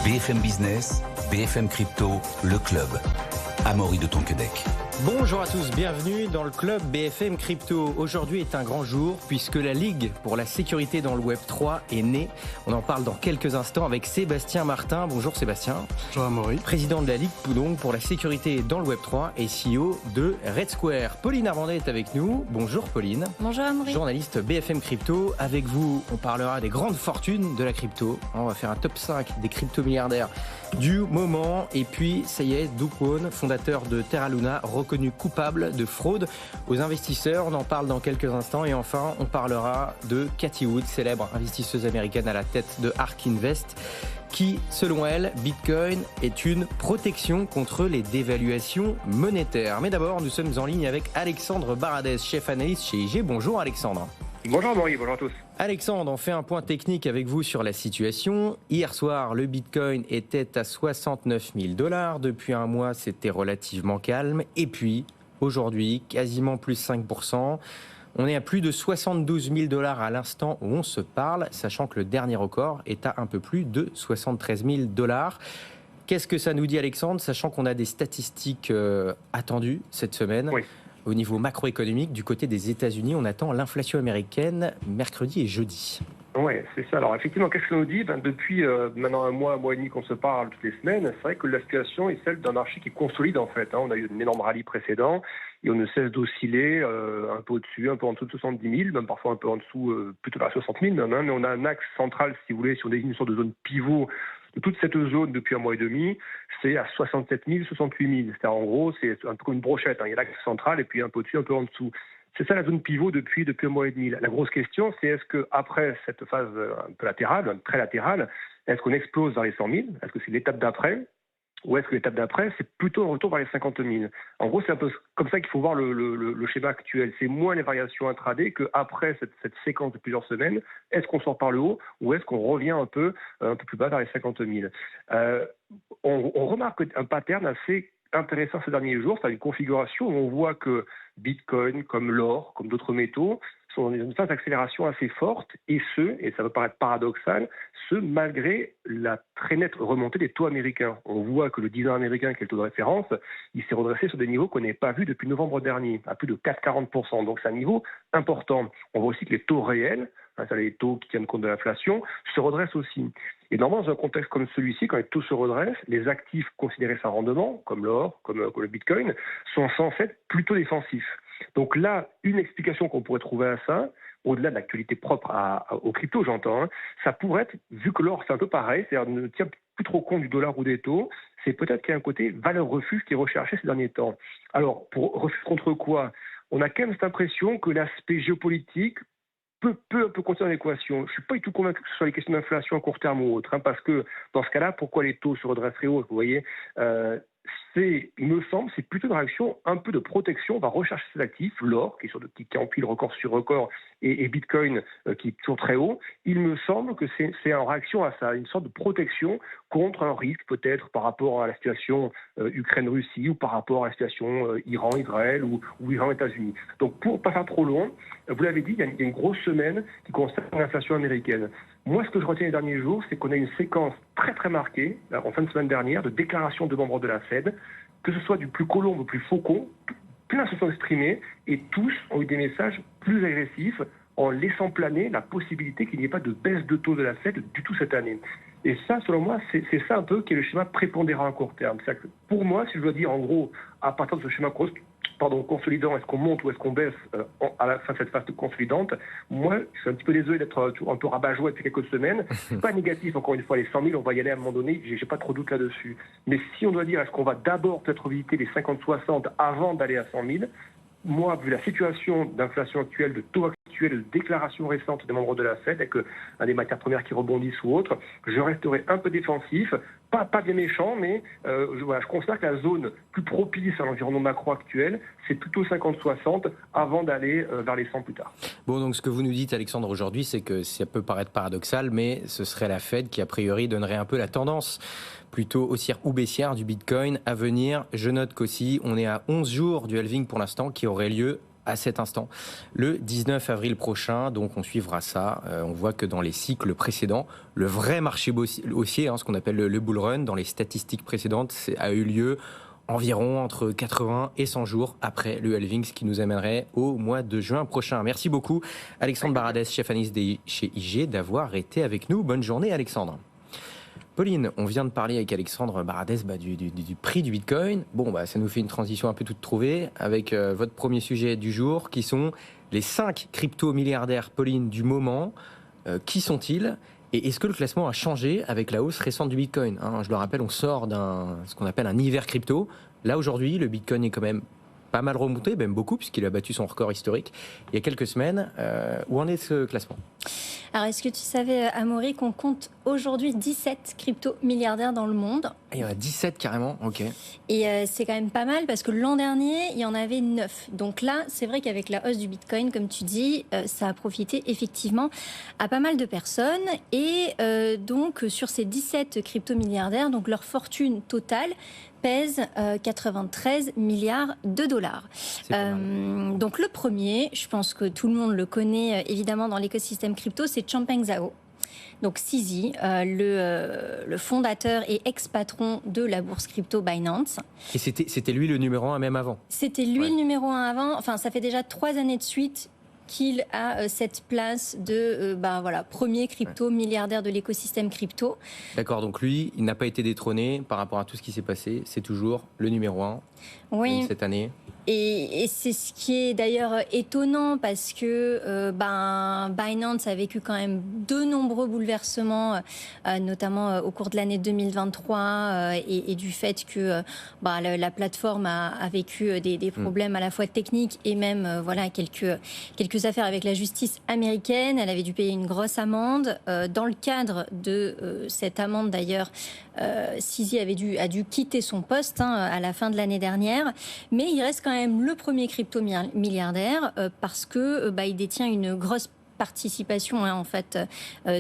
BFM Business, BFM Crypto, le club. Amaury de Tonquédec. Bonjour à tous, bienvenue dans le club BFM Crypto. Aujourd'hui est un grand jour puisque la Ligue pour la sécurité dans le Web3 est née. On en parle dans quelques instants avec Sébastien Martin. Bonjour Sébastien. Bonjour Amaury. Président de la Ligue donc pour la sécurité dans le Web3 et CEO de Red Square. Pauline Armandet est avec nous. Bonjour Pauline. Bonjour Amaury. Journaliste BFM Crypto. Avec vous, on parlera des grandes fortunes de la crypto. On va faire un top 5 des crypto-milliardaires du moment. Et puis, ça y est, Do Kwon, fondateur de Terra Luna, reconnu coupable de fraude aux investisseurs. On en parle dans quelques instants. Et enfin, on parlera de Cathie Wood, célèbre investisseuse américaine à la tête de ARK Invest, qui, selon elle, Bitcoin est une protection contre les dévaluations monétaires. Mais d'abord, nous sommes en ligne avec Alexandre Baradez, chef analyste chez IG. Bonjour Alexandre. Bonjour Amaury, bonjour à tous. Alexandre, on fait un point technique avec vous sur la situation. Hier soir, le Bitcoin était à 69 000 $. Depuis un mois, c'était relativement calme. Et puis, aujourd'hui, quasiment plus 5%. On est à plus de 72 000 $ à l'instant où on se parle, sachant que le dernier record est à un peu plus de 73 000 $. Qu'est-ce que ça nous dit, Alexandre, sachant qu'on a des statistiques attendues cette semaine? Oui. Au niveau macroéconomique, du côté des États-Unis, on attend l'inflation américaine mercredi et jeudi. Oui, c'est ça. Alors effectivement, qu'est-ce que ça nous dit? Depuis maintenant un mois et demi qu'on se parle toutes les semaines, c'est vrai que la situation est celle d'un marché qui consolide en fait. On a eu un énorme rallye précédent et on ne cesse d'osciller un peu au-dessus, un peu en dessous de 70 000, même parfois un peu en dessous, plutôt vers 60 000 même. Mais on a un axe central, si vous voulez, si on désigne une sorte de zone pivot de toute cette zone depuis un mois et demi, c'est à 67 000, 68 000. C'est-à-dire en gros, c'est un peu comme une brochette. Il y a l'axe central et puis un peu au-dessus, un peu en dessous. C'est ça la zone pivot depuis un mois et demi. La grosse question, c'est est-ce qu'après cette phase un peu latérale, très latérale, est-ce qu'on explose vers les 100 000? Est-ce que c'est l'étape d'après? Ou est-ce que l'étape d'après, c'est plutôt un retour vers les 50 000? En gros, c'est un peu comme ça qu'il faut voir le schéma actuel. C'est moins les variations intraday qu'après cette séquence de plusieurs semaines. Est-ce qu'on sort par le haut ou est-ce qu'on revient un peu plus bas vers les 50 000? On remarque un pattern assez intéressant ces derniers jours, c'est une configuration où on voit que Bitcoin, comme l'or, comme d'autres métaux, sont dans une phase d'accélération assez forte, et ça peut paraître paradoxal, malgré la très nette remontée des taux américains. On voit que le 10 ans américain, qui est le taux de référence, il s'est redressé sur des niveaux qu'on n'avait pas vus depuis novembre dernier, à plus de 4,40%. Donc c'est un niveau important. On voit aussi que les taux réels, les taux qui tiennent compte de l'inflation, se redressent aussi. Et normalement, dans un contexte comme celui-ci, quand les taux se redressent, les actifs considérés sans rendement, comme l'or, comme le Bitcoin, sont censés être plutôt défensifs. Donc là, une explication qu'on pourrait trouver à ça, au-delà de l'actualité propre aux cryptos, j'entends, ça pourrait être, vu que l'or c'est un peu pareil, c'est-à-dire ne tient plus trop compte du dollar ou des taux, c'est peut-être qu'il y a un côté valeur refuge qui est recherché ces derniers temps. Alors, pour refuge contre quoi? On a quand même cette impression que l'aspect géopolitique peut un peu contenir l'équation. Je ne suis pas du tout convaincu que ce soit les questions d'inflation à court terme ou autre, parce que dans ce cas-là, pourquoi les taux se redresseraient haut? Vous voyez, il me semble, c'est plutôt une réaction un peu de protection. On va rechercher ces actifs, l'or qui empile record sur record et Bitcoin qui est toujours très haut. Il me semble que c'est en réaction à ça, une sorte de protection contre un risque peut-être par rapport à la situation Ukraine-Russie ou par rapport à la situation Iran-Israël ou Iran-États-Unis. Donc pour ne pas faire trop long, vous l'avez dit, il y a une grosse semaine qui concerne l'inflation américaine. Moi, ce que je retiens les derniers jours, c'est qu'on a une séquence très très marquée, en fin de semaine dernière, de déclarations de membres de la Fed, que ce soit du plus colombe au plus faucon, plein se sont exprimés et tous ont eu des messages plus agressifs en laissant planer la possibilité qu'il n'y ait pas de baisse de taux de la Fed du tout cette année. Et ça, selon moi, c'est ça un peu qui est le schéma prépondérant à court terme. C'est-à-dire que pour moi, si je dois dire en gros, à partir de ce schéma consolidant, est-ce qu'on monte ou est-ce qu'on baisse à la fin de cette phase consolidante? Moi, je suis un petit peu désolé d'être un peu rabat-joie depuis quelques semaines. C'est pas négatif, encore une fois, les 100 000, on va y aller à un moment donné, j'ai pas trop de doute là-dessus. Mais si on doit dire, est-ce qu'on va d'abord peut-être visiter les 50-60 avant d'aller à 100 000? Moi, vu la situation d'inflation actuelle, de taux actuel, de déclarations récentes des membres de la Fed, avec des matières premières qui rebondissent ou autres, je resterai un peu défensif, pas bien méchant, mais je considère que la zone plus propice à l'environnement macro actuel, c'est plutôt 50-60 avant d'aller vers les 100 plus tard. Bon, donc ce que vous nous dites, Alexandre, aujourd'hui, c'est que ça peut paraître paradoxal, mais ce serait la Fed qui, a priori, donnerait un peu la tendance plutôt haussière ou baissière du Bitcoin à venir. Je note qu'aussi, on est à 11 jours du halving pour l'instant qui aurait lieu à cet instant, le 19 avril prochain. Donc on suivra ça. On voit que dans les cycles précédents, le vrai marché haussier, ce qu'on appelle le bull run, dans les statistiques précédentes, a eu lieu environ entre 80 et 100 jours après le halving, ce qui nous amènerait au mois de juin prochain. Merci beaucoup Alexandre Baradez, chef analyste chez IG, d'avoir été avec nous. Bonne journée Alexandre. Pauline, on vient de parler avec Alexandre Baradez du prix du Bitcoin. Ça nous fait une transition un peu toute trouvée avec votre premier sujet du jour, qui sont les 5 crypto-milliardaires, Pauline, du moment. Qui sont-ils ? Et est-ce que le classement a changé avec la hausse récente du Bitcoin ? Je le rappelle, on sort ce qu'on appelle un hiver crypto. Là, aujourd'hui, le Bitcoin est quand même pas mal remonté, même beaucoup, puisqu'il a battu son record historique il y a quelques semaines. Où en est ce classement ? Alors, est-ce que tu savais, Amaury, qu'on compte aujourd'hui 17 crypto-milliardaires dans le monde ? Il y en a 17 carrément, ok. Et c'est quand même pas mal parce que l'an dernier, il y en avait 9. Donc là, c'est vrai qu'avec la hausse du Bitcoin, comme tu dis, ça a profité effectivement à pas mal de personnes. Et donc, sur ces 17 crypto-milliardaires, donc leur fortune totale pèse 93 milliards de dollars. Donc le premier, je pense que tout le monde le connaît évidemment dans l'écosystème crypto, c'est Changpeng Zhao. Donc CZ, le fondateur et ex-patron de la bourse crypto Binance. Et c'était lui le numéro 1 même avant ? C'était lui le numéro 1 avant. Enfin, ça fait déjà 3 années de suite qu'il a cette place de premier crypto-milliardaire de l'écosystème crypto. D'accord, donc lui, il n'a pas été détrôné par rapport à tout ce qui s'est passé. C'est toujours le numéro 1 cette année. Et c'est ce qui est d'ailleurs étonnant parce que Binance a vécu quand même de nombreux bouleversements, notamment au cours de l'année 2023 et du fait que la plateforme a vécu des problèmes à la fois techniques et même quelques affaires avec la justice américaine. Elle avait dû payer une grosse amende. Dans le cadre de cette amende d'ailleurs, CZ a dû quitter son poste à la fin de l'année dernière, mais il reste quand même le premier crypto-milliardaire parce que il détient une grosse participation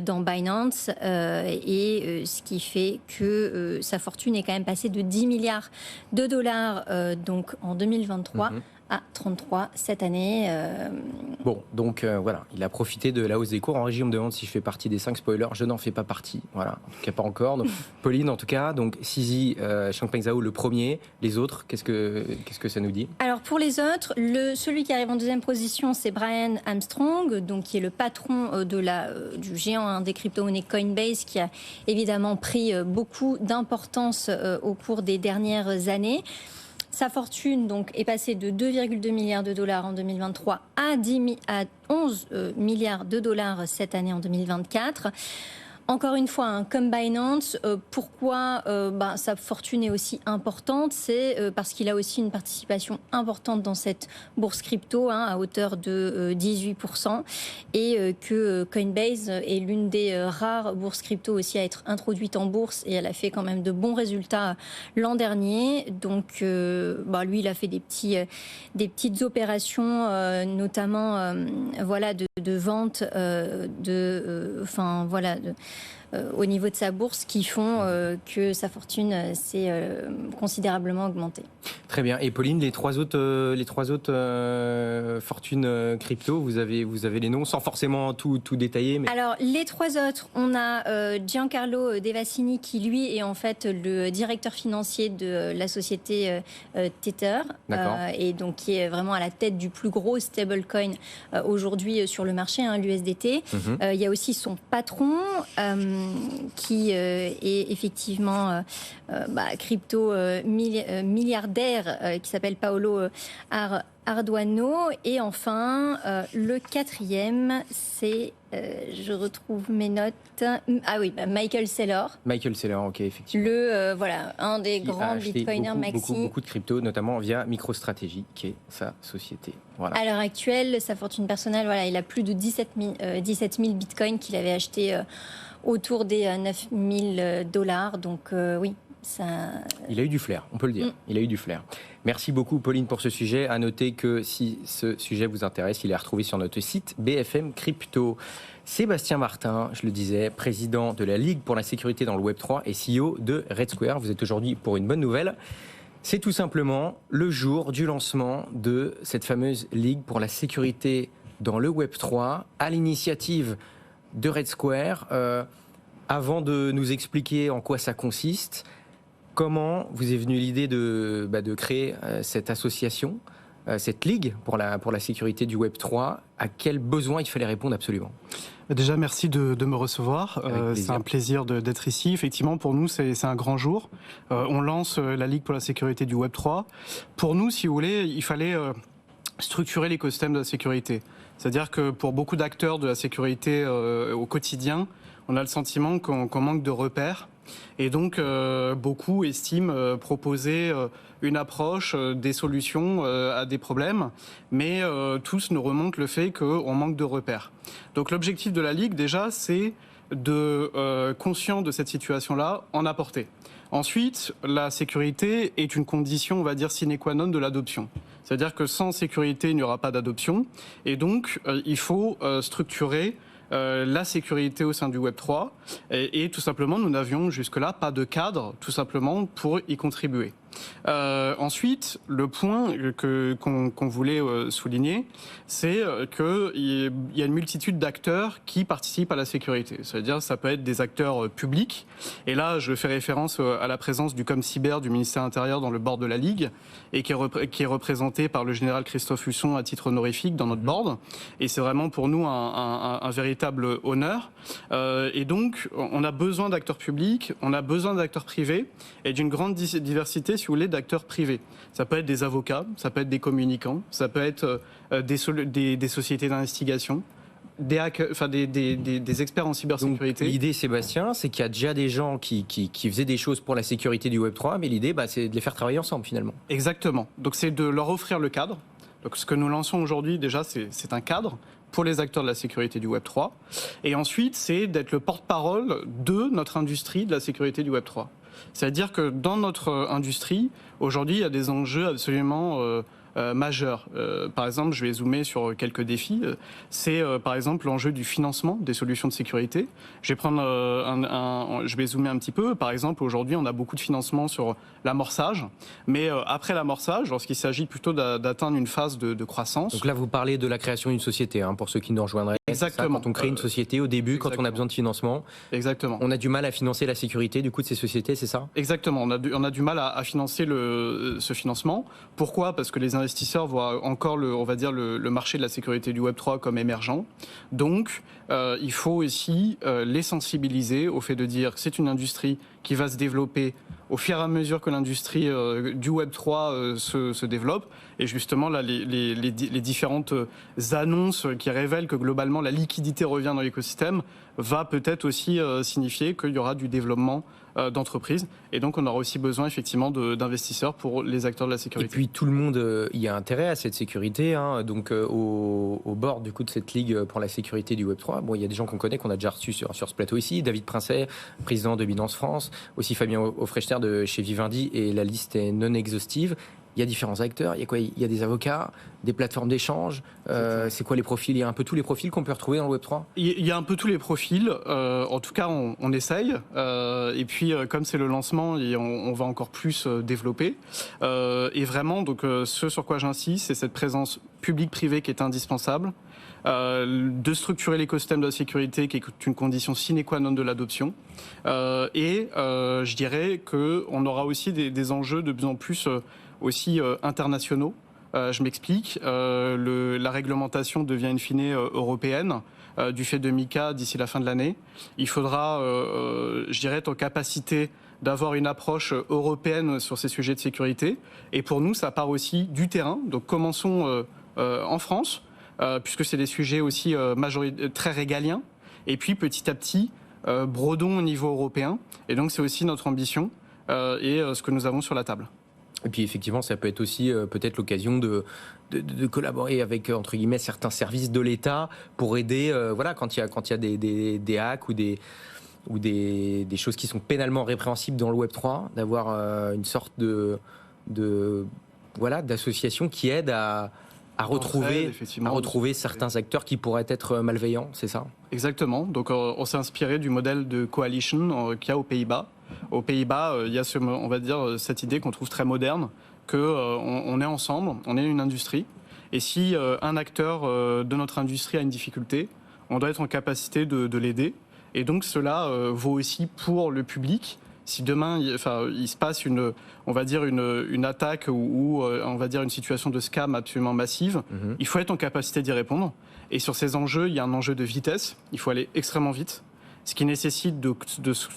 dans Binance et ce qui fait que sa fortune est quand même passée de 10 milliards de dollars donc en 2023 à 33 cette année. Il a profité de la hausse des cours. En régie, on me demande si je fais partie des 5 spoilers. Je n'en fais pas partie. Voilà, en tout cas pas encore. Donc, Pauline, en tout cas, donc CZ, Changpeng Zhao le premier. Les autres, qu'est-ce que ça nous dit ? Alors pour les autres, celui qui arrive en deuxième position, c'est Brian Armstrong, donc qui est le patron du géant des crypto-monnaies Coinbase, qui a évidemment pris beaucoup d'importance au cours des dernières années. Sa fortune donc est passée de 2,2 milliards de dollars en 2023 à 11 milliards de dollars cette année en 2024. Encore une fois, comme Binance, pourquoi sa fortune est aussi importante ? C'est parce qu'il a aussi une participation importante dans cette bourse crypto, à hauteur de 18%, et que Coinbase est l'une des rares bourses crypto aussi à être introduite en bourse, et elle a fait quand même de bons résultats l'an dernier. Donc, lui, il a fait des petites opérations, notamment de vente au niveau de sa bourse qui font que sa fortune s'est considérablement augmentée. Très bien. Et Pauline, les trois autres fortunes crypto, vous avez les noms sans forcément tout détailler. Mais... Alors les 3 autres, on a Giancarlo Devassini qui lui est en fait le directeur financier de la société Tether et donc qui est vraiment à la tête du plus gros stablecoin aujourd'hui sur le marché, l'USDT. Il y a aussi son patron qui est effectivement crypto milliardaire qui s'appelle Paolo Arduano. Et enfin, le 4e, c'est, je retrouve mes notes, Michael Saylor. Michael Saylor, ok, effectivement. Un des grands bitcoiners maxi. Beaucoup de crypto, notamment via MicroStrategy, qui est sa société. Voilà. À l'heure actuelle, sa fortune personnelle, il a plus de 17 000 bitcoins qu'il avait acheté autour des 9 000 dollars. Donc oui. Il a eu du flair, on peut le dire. Il a eu du flair. Merci beaucoup Pauline pour ce sujet. À noter que si ce sujet vous intéresse, il est retrouvé sur notre site BFM Crypto. Sébastien Martin, je le disais, président de la Ligue pour la sécurité dans le Web3 et CEO de Red Square. Vous êtes aujourd'hui pour une bonne nouvelle. C'est tout simplement le jour du lancement de cette fameuse Ligue pour la sécurité dans le Web3, à l'initiative de Red Square. Avant de nous expliquer en quoi ça consiste, comment vous est venue l'idée de créer cette association, cette Ligue pour la sécurité du Web3 ? À quels besoins il fallait répondre absolument ? Déjà, merci de me recevoir. C'est un plaisir d'être ici. Effectivement, pour nous, c'est un grand jour. On lance la Ligue pour la sécurité du Web3. Pour nous, si vous voulez, il fallait structurer l'écosystème de la sécurité. C'est-à-dire que pour beaucoup d'acteurs de la sécurité au quotidien, on a le sentiment qu'on manque de repères. Et donc, beaucoup estiment proposer une approche, des solutions à des problèmes, mais tous nous remontent le fait qu'on manque de repères. Donc, l'objectif de la Ligue, déjà, c'est de, conscient de cette situation-là, en apporter. Ensuite, la sécurité est une condition, on va dire, sine qua non de l'adoption. C'est-à-dire que sans sécurité, il n'y aura pas d'adoption. Et donc, il faut structurer la sécurité au sein du Web3 et tout simplement nous n'avions jusque-là pas de cadre tout simplement pour y contribuer. Ensuite, le point qu'on voulait souligner, c'est qu'il y a une multitude d'acteurs qui participent à la sécurité. C'est-à-dire ça peut être des acteurs publics, et là je fais référence à la présence du ComCyber du ministère intérieur dans le board de la Ligue, et qui est représenté par le général Christophe Husson à titre honorifique dans notre board, et c'est vraiment pour nous un véritable honneur. Et donc on a besoin d'acteurs publics, on a besoin d'acteurs privés, et d'une grande diversité, si vous voulez, d'acteurs privés. Ça peut être des avocats, ça peut être des communicants, ça peut être des sociétés d'investigation, des hackers, enfin des experts en cybersécurité. Donc, l'idée, Sébastien, c'est qu'il y a déjà des gens qui faisaient des choses pour la sécurité du Web3, mais l'idée, c'est de les faire travailler ensemble finalement. Exactement. Donc c'est de leur offrir le cadre. Donc ce que nous lançons aujourd'hui, déjà, c'est un cadre pour les acteurs de la sécurité du Web3. Et ensuite, c'est d'être le porte-parole de notre industrie de la sécurité du Web3. C'est-à-dire que dans notre industrie, aujourd'hui, il y a des enjeux absolument majeurs. Par exemple, je vais zoomer sur quelques défis. C'est par exemple l'enjeu du financement des solutions de sécurité. Je vais zoomer un petit peu. Par exemple, aujourd'hui, on a beaucoup de financement sur l'amorçage. Mais après l'amorçage, lorsqu'il s'agit plutôt d'atteindre une phase de croissance... Donc là, vous parlez de la création d'une société, pour ceux qui nous rejoindraient. Exactement. Ça, quand on crée une société, au début, exactement. Quand on a besoin de financement, exactement. On a du mal à financer la sécurité du coup de ces sociétés, c'est ça ? Exactement. On a du mal à financer ce financement. Pourquoi ? Parce que les investisseurs voient encore le marché de la sécurité du Web3 comme émergent. Donc, il faut aussi les sensibiliser au fait de dire que c'est une industrie qui va se développer au fur et à mesure que l'industrie du Web3 se développe. Et justement, là, les différentes annonces qui révèlent que globalement la liquidité revient dans l'écosystème va peut-être aussi signifier qu'il y aura du développement d'entreprises. Et donc, on aura aussi besoin effectivement d'investisseurs pour les acteurs de la sécurité. Et puis, tout le monde y a intérêt à cette sécurité. Donc, au bord du coup de cette ligue pour la sécurité du Web3, il y a des gens qu'on connaît, qu'on a déjà reçus sur ce plateau ici. David Princet, président de Binance France, aussi Fabien Aufrechter de chez Vivendi, et la liste est non exhaustive. Il y a différents acteurs, il y a quoi ? Il y a des avocats, des plateformes d'échange. C'est quoi les profils ? Il y a un peu tous les profils qu'on peut retrouver dans le Web3 ? Il y a un peu tous les profils. En tout cas, on essaye. Et puis, comme c'est le lancement, on va encore plus développer. Et vraiment, donc, ce sur quoi j'insiste, c'est cette présence publique-privée qui est indispensable. De structurer l'écosystème de la sécurité qui est une condition sine qua non de l'adoption. Et je dirais qu'on aura aussi des enjeux de plus en plus aussi internationaux. Je m'explique. La réglementation devient in fine européenne du fait de MiCA d'ici la fin de l'année. Il faudra, je dirais, être en capacité d'avoir une approche européenne sur ces sujets de sécurité. Et pour nous, ça part aussi du terrain. Donc commençons en France, puisque c'est des sujets aussi très régaliens. Et puis petit à petit, brodons au niveau européen. Et donc c'est aussi notre ambition et ce que nous avons sur la table. Et puis effectivement, ça peut être aussi peut-être l'occasion de collaborer avec, entre guillemets, certains services de l'État pour aider, quand il y a des hacks ou des choses qui sont pénalement répréhensibles dans le Web3, d'avoir une sorte d'association qui aide à retrouver certains acteurs qui pourraient être malveillants, c'est ça ? Exactement. Donc on s'est inspiré du modèle de coalition qu'il y a aux Pays-Bas. aux Pays-Bas, il y a on va dire cette idée qu'on trouve très moderne, qu'on est ensemble, on est une industrie. Et si un acteur de notre industrie a une difficulté, on doit être en capacité de l'aider. Et donc cela vaut aussi pour le public. Si demain, il se passe une attaque ou on va dire une situation de scam absolument massive, il faut être en capacité d'y répondre. Et sur ces enjeux, il y a un enjeu de vitesse. Il faut aller extrêmement vite, ce qui nécessite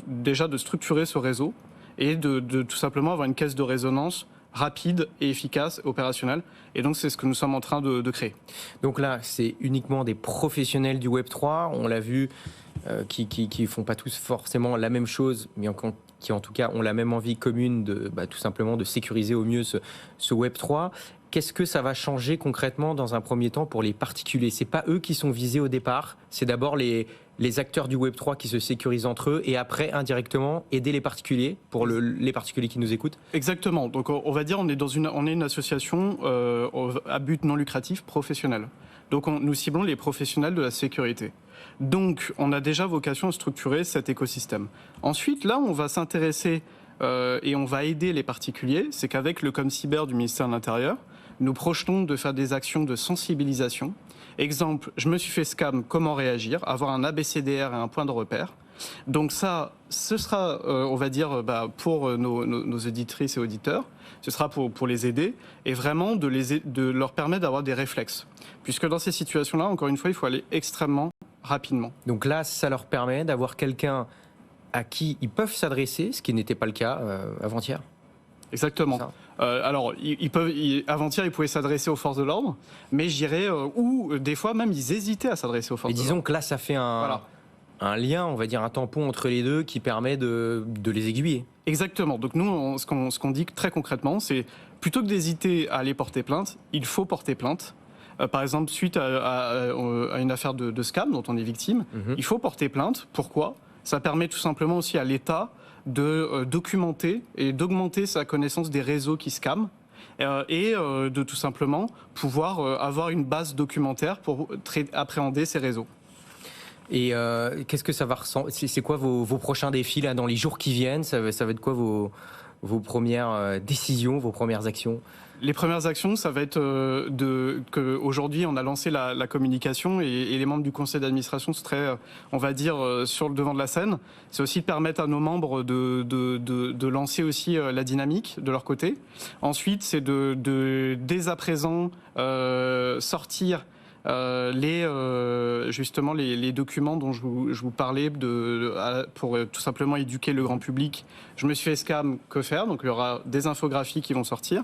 déjà de structurer ce réseau et de tout simplement avoir une caisse de résonance rapide et efficace, opérationnelle. Et donc, c'est ce que nous sommes en train de créer. Donc là, c'est uniquement des professionnels du Web3. On l'a vu, qui font pas tous forcément la même chose, mais qui en tout cas ont la même envie commune tout simplement de sécuriser au mieux ce Web3. Qu'est-ce que ça va changer concrètement dans un premier temps pour les particuliers ? C'est pas eux qui sont visés au départ, c'est d'abord les acteurs du Web3 qui se sécurisent entre eux et après, indirectement, aider les particuliers, pour les particuliers qui nous écoutent ? Exactement. Donc, on va dire on est une association à but non lucratif professionnel. Donc, nous ciblons les professionnels de la sécurité. Donc, on a déjà vocation à structurer cet écosystème. Ensuite, là, on va s'intéresser et on va aider les particuliers. C'est qu'avec le ComCyber du ministère de l'Intérieur, nous projetons de faire des actions de sensibilisation. Exemple, je me suis fait scam, comment réagir ? Avoir un ABCDR et un point de repère. Donc ça, ce sera, on va dire, pour nos auditrices et auditeurs, ce sera pour les aider et vraiment de leur permettre d'avoir des réflexes. Puisque dans ces situations-là, encore une fois, il faut aller extrêmement rapidement. Donc là, ça leur permet d'avoir quelqu'un à qui ils peuvent s'adresser, ce qui n'était pas le cas avant-hier. Exactement. Alors, avant-hier, ils pouvaient s'adresser aux forces de l'ordre, mais je dirais, ou des fois même, ils hésitaient à s'adresser aux forces de l'ordre. Mais disons que là, ça fait un lien, on va dire un tampon entre les deux qui permet de les aiguiller. Exactement. Donc nous, ce qu'on dit très concrètement, c'est plutôt que d'hésiter à aller porter plainte, il faut porter plainte. Par exemple, suite à une affaire de scam dont on est victime, il faut porter plainte. Pourquoi ? Ça permet tout simplement aussi à l'État de documenter et d'augmenter sa connaissance des réseaux qui scamment et de tout simplement pouvoir avoir une base documentaire pour appréhender ces réseaux. Et qu'est-ce que ça va ressembler ? C'est quoi vos prochains défis là, dans les jours qui viennent ? Ça va être quoi vos premières décisions, vos premières actions ? Les premières actions, ça va être qu'aujourd'hui, on a lancé la communication et les membres du conseil d'administration sont très, on va dire, sur le devant de la scène. C'est aussi de permettre à nos membres de lancer aussi la dynamique de leur côté. Ensuite, c'est dès à présent sortir justement les documents dont je vous parlais pour tout simplement éduquer le grand public. Je me suis fait scam, que faire ? Donc il y aura des infographies qui vont sortir.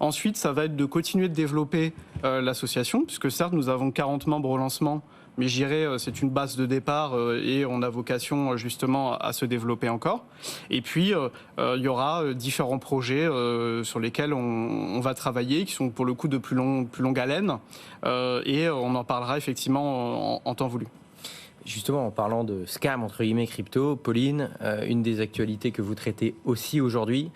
Ensuite, ça va être de continuer de développer l'association, puisque certes, nous avons 40 membres au lancement, mais je dirais c'est une base de départ et on a vocation justement à se développer encore. Et puis, il y aura différents projets sur lesquels on va travailler, qui sont pour le coup de plus longue haleine, et on en parlera effectivement en temps voulu. Justement, en parlant de scam, entre guillemets, crypto, Pauline, une des actualités que vous traitez aussi aujourd'hui,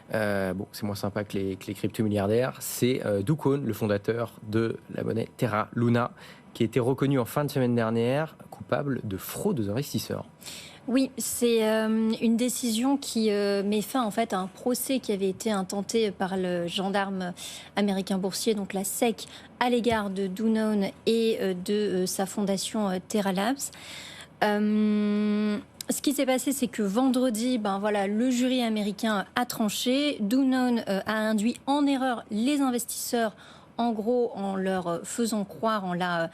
c'est moins sympa que les crypto-milliardaires, c'est Do Kwon, le fondateur de la monnaie Terra Luna, qui a été reconnu en fin de semaine dernière coupable de fraude aux investisseurs. Oui, c'est une décision qui met fin en fait à un procès qui avait été intenté par le gendarme américain boursier, donc la SEC, à l'égard de Do Kwon et de sa fondation Terra Labs. Ce qui s'est passé, c'est que vendredi, le jury américain a tranché. Do Kwon a induit en erreur les investisseurs, en gros, en leur faisant croire en la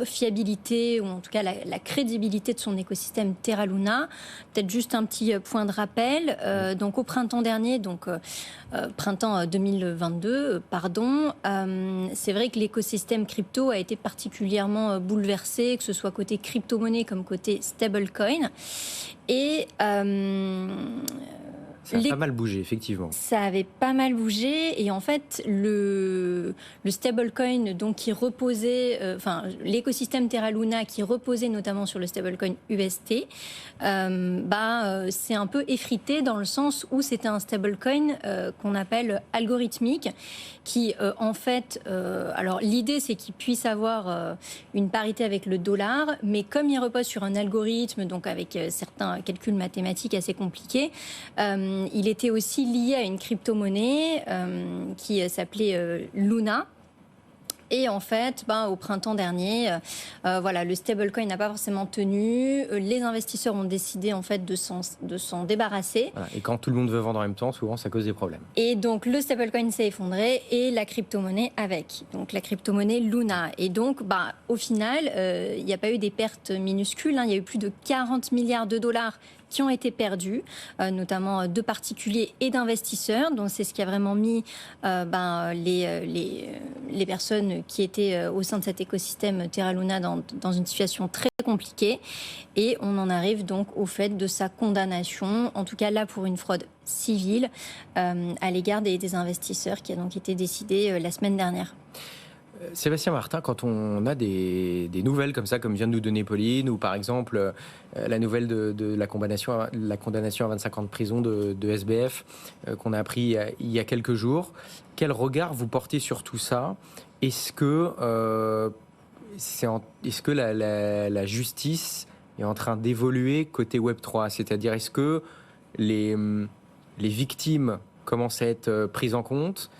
fiabilité ou en tout cas la crédibilité de son écosystème Terra Luna. Peut-être juste un petit point de rappel. Donc au printemps dernier, printemps 2022, c'est vrai que l'écosystème crypto a été particulièrement bouleversé, que ce soit côté crypto-monnaie comme côté stablecoin. Et Ça a pas mal bougé, effectivement. Ça avait pas mal bougé et en fait le stablecoin donc qui reposait, l'écosystème Terra Luna qui reposait notamment sur le stablecoin UST, c'est un peu effrité dans le sens où c'était un stablecoin qu'on appelle algorithmique, qui en fait, alors l'idée c'est qu'il puisse avoir une parité avec le dollar, mais comme il repose sur un algorithme, donc avec certains calculs mathématiques assez compliqués, il était aussi lié à une crypto-monnaie qui s'appelait Luna. Et en fait, au printemps dernier, le stablecoin n'a pas forcément tenu. Les investisseurs ont décidé en fait de s'en débarrasser. Voilà. Et quand tout le monde veut vendre en même temps, souvent ça cause des problèmes. Et donc le stablecoin s'est effondré et la crypto-monnaie avec. Donc la crypto-monnaie Luna. Et donc, au final, il n'y a pas eu des pertes minuscules. Il y a eu plus de 40 milliards de dollars qui ont été perdus, notamment de particuliers et d'investisseurs. Donc c'est ce qui a vraiment mis les personnes qui étaient au sein de cet écosystème Terra Luna dans une situation très compliquée. Et on en arrive donc au fait de sa condamnation, en tout cas là pour une fraude civile, à l'égard des investisseurs, qui a donc été décidée la semaine dernière. Sébastien Martin, quand on a des nouvelles comme ça, comme vient de nous donner Pauline, ou par exemple la nouvelle de la condamnation à 25 ans de prison de SBF qu'on a appris il y a quelques jours, quel regard vous portez sur tout ça ? Est-ce que la justice est en train d'évoluer côté Web3 ? C'est-à-dire, est-ce que les victimes commencent à être prises en compte,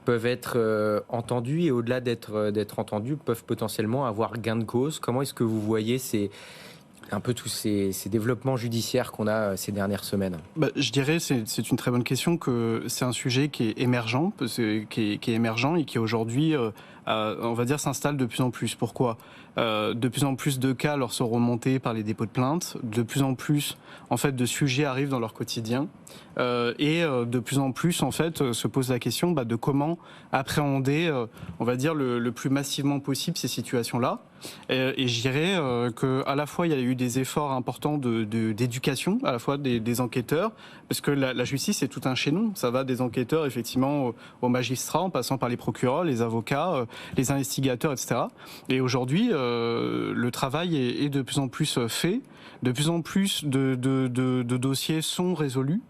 peuvent être entendus et au-delà d'être entendus, peuvent potentiellement avoir gain de cause? Comment est-ce que vous voyez tous ces développements judiciaires qu'on a ces dernières semaines? Je dirais, c'est une très bonne question, que c'est un sujet qui est émergent, qui est émergent et qui aujourd'hui, on va dire, s'installe de plus en plus. Pourquoi ? De plus en plus de cas leur sont remontés par les dépôts de plainte, de plus en plus en fait de sujets arrivent dans leur quotidien et de plus en plus en fait se pose la question de comment appréhender, on va dire le plus massivement possible ces situations-là. Et je dirais que à la fois il y a eu des efforts importants d'éducation, à la fois des enquêteurs, parce que la justice c'est tout un chaînon, ça va des enquêteurs effectivement aux magistrats, en passant par les procureurs, les avocats, les investigateurs, etc. Et aujourd'hui le travail est de plus en plus fait, de plus en plus de dossiers sont résolus.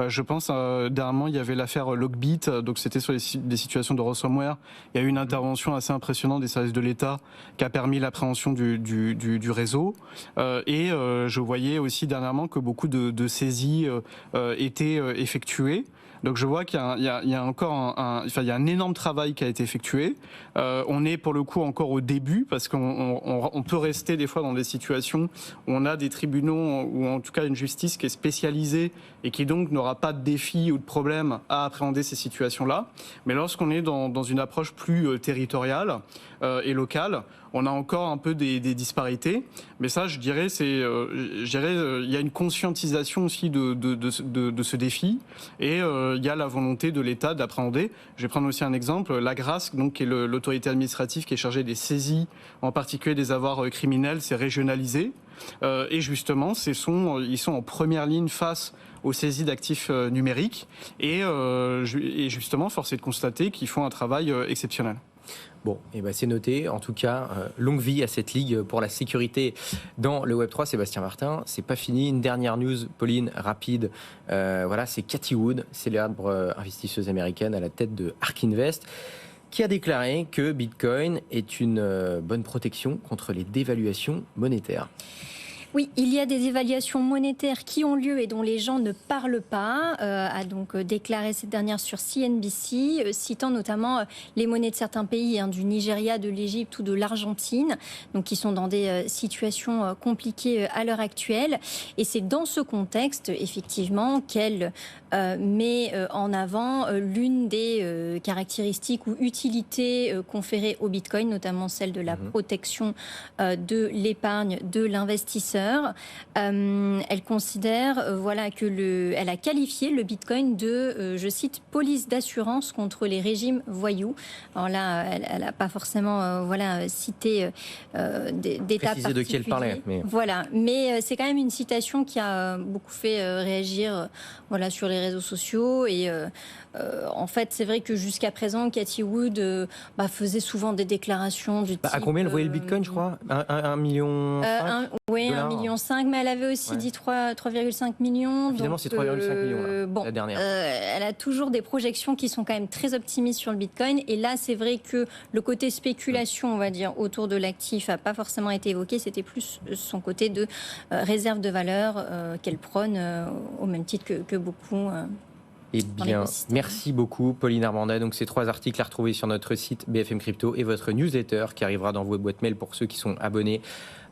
Je pense, dernièrement, il y avait l'affaire Lockbit, donc c'était sur des situations de ransomware. Il y a eu une intervention assez impressionnante des services de l'État qui a permis l'appréhension du réseau. Et je voyais aussi dernièrement que beaucoup de saisies étaient effectuées. Donc je vois qu'il y a encore il y a un énorme travail qui a été effectué. On est pour le coup encore au début parce qu'on peut rester des fois dans des situations où on a des tribunaux ou en tout cas une justice qui est spécialisée et qui donc n'aura pas de défis ou de problèmes à appréhender ces situations-là. Mais lorsqu'on est dans une approche plus territoriale et locale, on a encore un peu des disparités. Mais ça, je dirais, il y a une conscientisation aussi de ce défi et il y a la volonté de l'État d'appréhender. Je vais prendre aussi un exemple. L'AGRASC, donc, qui est l'autorité administrative qui est chargée des saisies, en particulier des avoirs criminels, c'est régionalisé. Et justement, ils sont en première ligne face aux saisies d'actifs numériques. Et justement, force est de constater qu'ils font un travail exceptionnel. Bon, c'est noté. En tout cas, longue vie à cette ligue pour la sécurité dans le Web3. Sébastien Martin, c'est pas fini. Une dernière news, Pauline, rapide. C'est Cathie Wood, célèbre investisseuse américaine à la tête de ARK Invest, qui a déclaré que Bitcoin est une bonne protection contre les dévaluations monétaires. Oui, il y a des évaluations monétaires qui ont lieu et dont les gens ne parlent pas, a donc déclaré cette dernière sur CNBC, citant notamment les monnaies de certains pays, du Nigeria, de l'Égypte ou de l'Argentine, donc qui sont dans des situations compliquées à l'heure actuelle. Et c'est dans ce contexte, effectivement, qu'elle met en avant l'une des caractéristiques ou utilités conférées au Bitcoin, notamment celle de la protection de l'épargne de l'investisseur. valeur. Elle considère elle a qualifié le Bitcoin de, je cite, police d'assurance contre les régimes voyous. Alors là, elle n'a pas forcément cité d'étapes particulières. De qui elle parlait. Voilà, mais c'est quand même une citation qui a beaucoup fait réagir sur les réseaux sociaux. Et en fait, c'est vrai que jusqu'à présent, Cathie Wood faisait souvent des déclarations du type... À combien elle voyait le Bitcoin, je crois 1,5 million. Oui, 1,5 million, mais elle avait aussi dit 3,5 millions. Finalement, c'est 3,5 millions, la dernière. Elle a toujours des projections qui sont quand même très optimistes sur le Bitcoin. Et là, c'est vrai que le côté spéculation, on va dire, autour de l'actif n'a pas forcément été évoqué. C'était plus son côté de réserve de valeur qu'elle prône au même titre que beaucoup. Eh bien, merci beaucoup, Pauline Armandet. Donc, ces 3 articles à retrouver sur notre site BFM Crypto et votre newsletter qui arrivera dans vos boîtes mail pour ceux qui sont abonnés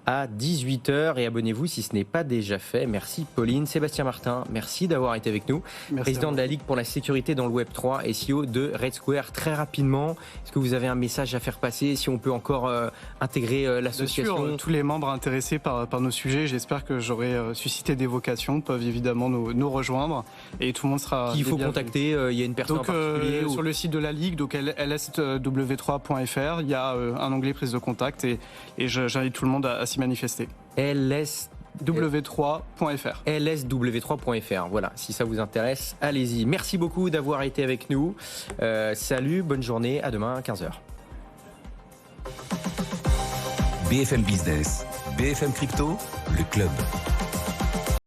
à 18h. Et abonnez-vous si ce n'est pas déjà fait. Merci, Pauline. Sébastien Martin, merci d'avoir été avec nous. Merci président de la Ligue pour la sécurité dans le Web3 et CEO de Red Square. Très rapidement, est-ce que vous avez un message à faire passer, si on peut encore intégrer l'association? Bien sûr, tous les membres intéressés par nos sujets, j'espère que j'aurai suscité des vocations, peuvent évidemment nous rejoindre et tout le monde sera... Qui il faut contacter, il y a une personne en particulier sur le site de la Ligue, donc lsw3.fr, il y a un onglet prise de contact et j'invite tout le monde à s'y manifester. lsw3.fr. lsw3.fr, voilà, si ça vous intéresse, allez-y. Merci beaucoup d'avoir été avec nous. Salut, bonne journée, à demain à 15h. BFM Business, BFM Crypto, le club.